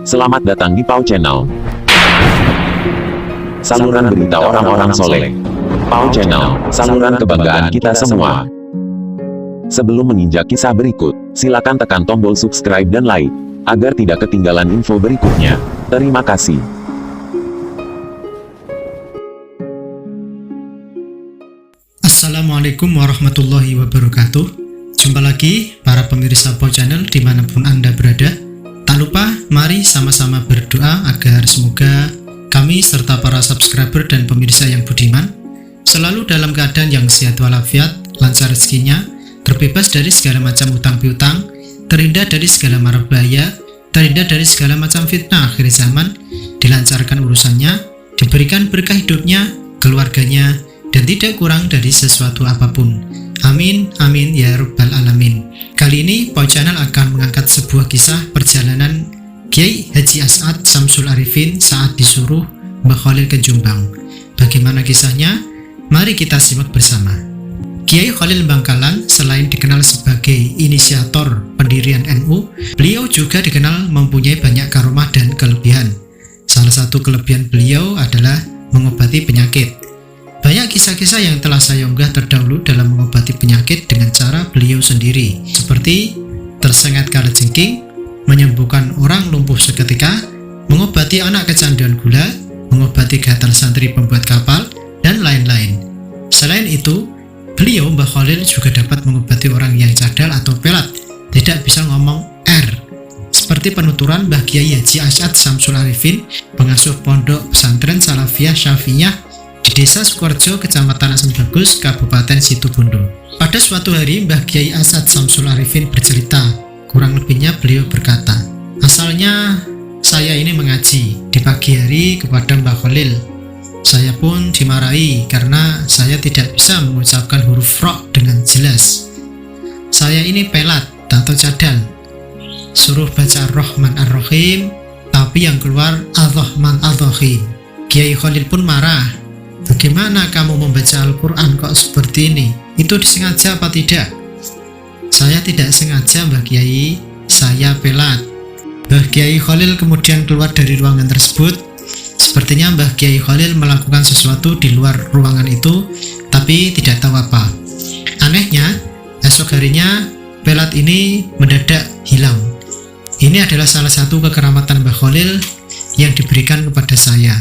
Selamat datang di Pau Channel. Saluran berita orang-orang soleh. Pau Channel, saluran kebanggaan kita semua. Sebelum menginjak kisah berikut, silakan tekan tombol subscribe dan like, agar tidak ketinggalan info berikutnya. Terima kasih. Assalamualaikum warahmatullahi wabarakatuh. Jumpa lagi para pemirsa Pau Channel dimanapun Anda berada. Tak lupa, mari sama-sama berdoa agar semoga kami serta para subscriber dan pemirsa yang budiman selalu dalam keadaan yang sehat walafiat, lancar rezekinya, terbebas dari segala macam utang piutang, terhindar dari segala mara bahaya, terhindar dari segala macam fitnah akhir zaman, dilancarkan urusannya, diberikan berkah hidupnya, keluarganya, dan tidak kurang dari sesuatu apapun. Amin, amin, ya rabbal alamin. Kali ini Pau Channel akan mengangkat sebuah kisah perjalanan Kiai Haji As'ad Syamsul Arifin saat disuruh Mbah Khalil ke Jombang. Bagaimana kisahnya? Mari kita simak bersama. Kiai Khalil Bangkalan selain dikenal sebagai inisiator pendirian NU, beliau juga dikenal mempunyai banyak karomah dan kelebihan. Salah satu kelebihan beliau adalah mengobati penyakit. Banyak kisah-kisah yang telah saya unggah terdahulu dalam mengobati penyakit dengan cara beliau sendiri, seperti tersengat kalajengking, menyembuhkan orang lumpuh seketika, mengobati anak kecanduan gula, mengobati gatal santri pembuat kapal, dan lain-lain. Selain itu, beliau Mbah Khalil juga dapat mengobati orang yang cadel atau pelat, tidak bisa ngomong R. Seperti penuturan Mbah Kiai Haji As'ad Syamsul Arifin, pengasuh pondok pesantren Salafiyah Syafi'iyah di Desa Sukorejo, Kecamatan Asem Bagus, Kabupaten Situbondo. Pada suatu hari, Mbah Kiai As'ad Syamsul Arifin bercerita. Kurang lebihnya beliau berkata, asalnya saya ini mengaji di pagi hari kepada Mbah Khalil. Saya pun dimarahi karena saya tidak bisa mengucapkan huruf ro dengan jelas. Saya ini pelat atau cadal. Suruh baca Rahman Ar-Rahim, tapi yang keluar Ar-Rahman Ar-Rahim. Kiai Khalil pun marah. Bagaimana kamu membaca Al-Quran kok seperti ini? Itu disengaja apa tidak? Saya tidak sengaja, Mbah Kiai. Saya pelat. Mbah Kiai Khalil kemudian keluar dari ruangan tersebut. Sepertinya Mbah Kiai Khalil melakukan sesuatu di luar ruangan itu, tapi tidak tahu apa. Anehnya, esok harinya pelat ini mendadak hilang. Ini adalah salah satu kekeramatan Mbah Khalil yang diberikan kepada saya.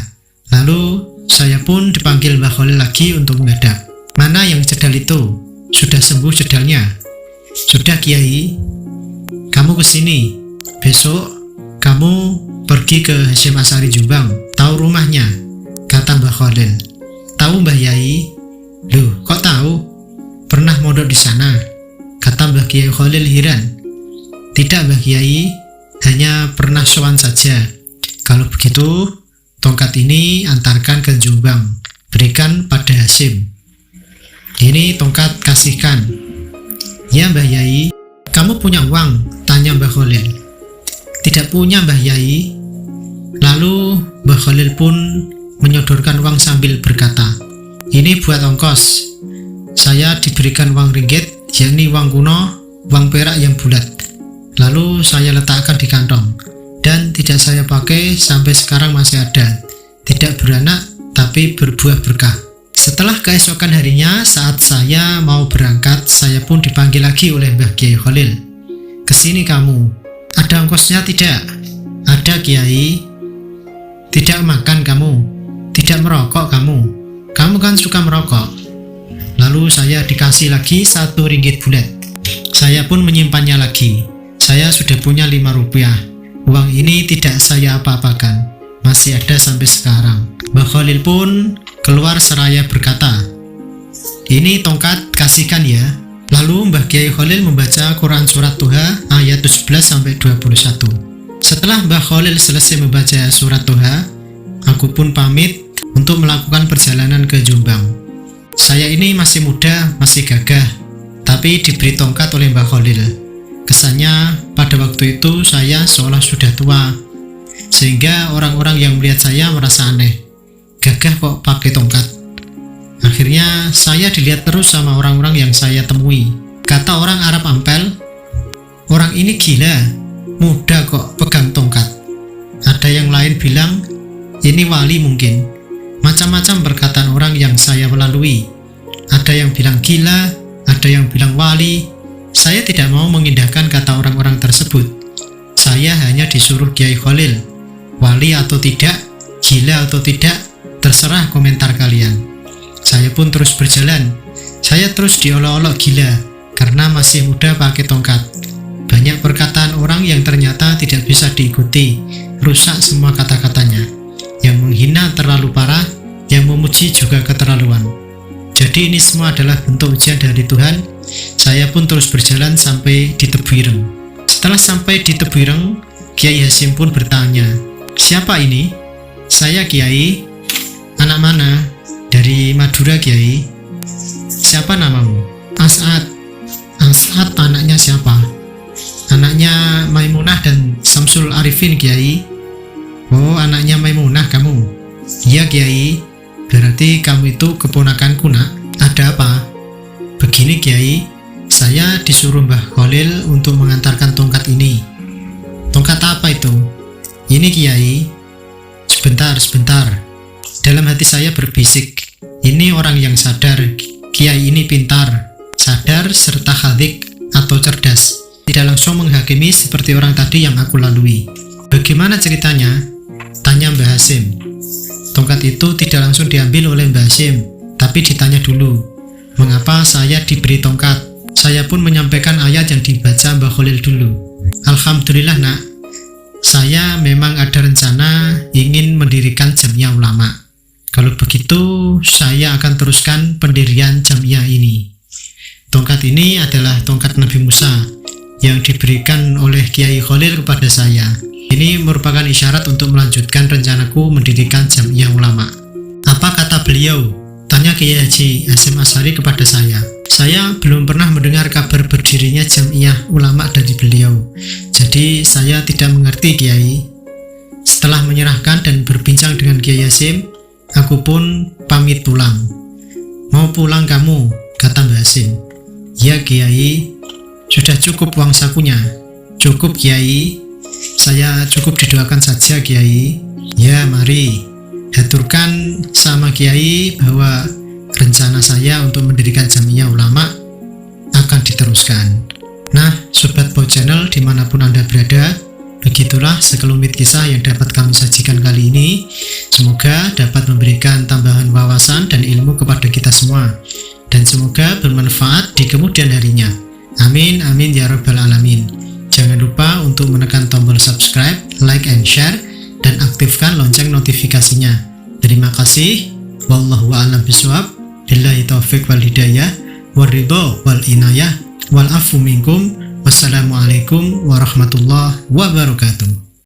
Lalu saya pun dipanggil Mbah Khalil lagi untuk menghadap. Mana yang cedal itu? Sudah sembuh cedalnya? Sudah Kiai, kamu kesini. Besok kamu pergi ke Hasyim Asari Jombang. Tahu rumahnya? Kata Mbah Khalil. Tahu Mbah Yai. Loh, kok tahu? Pernah mondok di sana? Kata Mbah Kiai Khalil heran. Tidak Mbah Kiai, hanya pernah sowan saja. Kalau begitu, tongkat ini antarkan ke Jombang, berikan pada Hasyim. Ini tongkat kasihkan. Ya Mbah Yai. Kamu punya uang? Tanya Mbah Khalil. Tidak punya Mbah Yai. Lalu Mbah Khalil pun menyodorkan uang sambil berkata, ini buat ongkos. Saya diberikan uang ringgit, yakni uang kuno, uang perak yang bulat. Lalu saya letakkan di kantong, dan tidak saya pakai sampai sekarang masih ada. Tidak beranak, tapi berbuah berkah. Setelah keesokan harinya, saat saya mau berangkat, saya pun dipanggil lagi oleh Mbah Kiai Khalil. Kesini kamu, ada ongkosnya tidak? Ada Kiai. Tidak makan kamu? Tidak merokok kamu? Kamu kan suka merokok. Lalu saya dikasih lagi 1 ringgit bulat. Saya pun menyimpannya lagi. Saya sudah punya 5 rupiah. Uang ini tidak saya apa-apakan, masih ada sampai sekarang. Mbah Khalil pun keluar seraya berkata, ini tongkat kasihkan ya. Lalu Mbah Kiai Khalil membaca Quran Surat Toha ayat 11-21. Setelah Mbah Khalil selesai membaca Surat Toha, aku pun pamit untuk melakukan perjalanan ke Jombang. Saya ini masih muda, masih gagah, tapi diberi tongkat oleh Mbah Khalil. Kesannya pada waktu itu saya seolah sudah tua, sehingga orang-orang yang melihat saya merasa aneh. Gagah kok pakai tongkat. Akhirnya saya dilihat terus sama orang-orang yang saya temui. Kata orang Arab Ampel, orang ini gila, muda kok pegang tongkat. Ada yang lain bilang, ini wali mungkin. Macam-macam perkataan orang yang saya lalui. Ada yang bilang gila, ada yang bilang wali. Saya tidak mau mengindahkan kata orang-orang tersebut. Saya hanya disuruh Kiai Khalil. Wali atau tidak, gila atau tidak, terserah komentar kalian. Saya pun terus berjalan. Saya terus diolok-olok gila karena masih muda pakai tongkat. Banyak perkataan orang yang ternyata tidak bisa diikuti, rusak semua kata-katanya. Yang menghina terlalu parah, yang memuji juga keterlaluan. Jadi ini semua adalah bentuk ujian dari Tuhan. Saya pun terus berjalan sampai di Tebuireng. Setelah sampai di Tebuireng, Kiai Hasyim pun bertanya, siapa ini? Saya Kiai. Anak mana? Dari Madura Kiai. Siapa namamu? As'ad. As'ad anaknya siapa? Anaknya Maimunah dan Samsul Arifin Kiai. Oh, anaknya Maimunah kamu? Iya Kiai. Berarti kamu itu keponakanku nak. Ada apa? Begini Kiai, saya disuruh Mbah Khalil untuk mengantarkan tongkat ini. Tongkat apa itu? Ini Kiai. Sebentar. Dalam hati saya berbisik, ini orang yang sadar. Kiai ini pintar, sadar serta hadik atau cerdas. Tidak langsung menghakimi seperti orang tadi yang aku lalui. Bagaimana ceritanya? Tanya Mbah Hasyim. Tongkat itu tidak langsung diambil oleh Mbah Hasyim, tapi ditanya dulu, mengapa saya diberi tongkat? Saya pun menyampaikan ayat yang dibaca Mbah Khalil dulu. Alhamdulillah nak, saya memang ada rencana ingin mendirikan Jamiah Ulama. Kalau begitu, saya akan teruskan pendirian Jamiah ini. Tongkat ini adalah tongkat Nabi Musa yang diberikan oleh Kiai Khalil kepada saya. Ini merupakan isyarat untuk melanjutkan rencanaku mendirikan Jamiah Ulama. Apa kata beliau? Tanya Kiai Haji Hasyim Asy'ari kepada saya. Saya belum pernah mendengar kabar berdirinya Jamiah Ulama dari beliau. Jadi saya tidak mengerti Kiai. Setelah menyerahkan dan berbincang dengan Kiai Hasyim, aku pun pamit pulang. Mau pulang kamu? Kata Mbah Hasyim. Ya Kiai, sudah cukup uang sakunya. Cukup Kiai, saya cukup didoakan saja Kiai. Ya mari, haturkan sama Kiai bahwa rencana saya untuk mendirikan Jamiah Ulama akan diteruskan. Nah, Sobat Pau Channel dimanapun Anda berada, begitulah sekelumit kisah yang dapat kami sajikan kali ini. Semoga dapat memberikan tambahan wawasan dan ilmu kepada kita semua, dan semoga bermanfaat di kemudian harinya. Amin, amin ya rabbal alamin. Jangan lupa untuk menekan tombol subscribe, like and share, dan aktifkan lonceng notifikasinya. Terima kasih. Wallahu a'lam bishawab. Billahi taufiq wal hidayah, wal ridho wal inayah, wal afu minkum. Wassalamualaikum warahmatullahi wabarakatuh.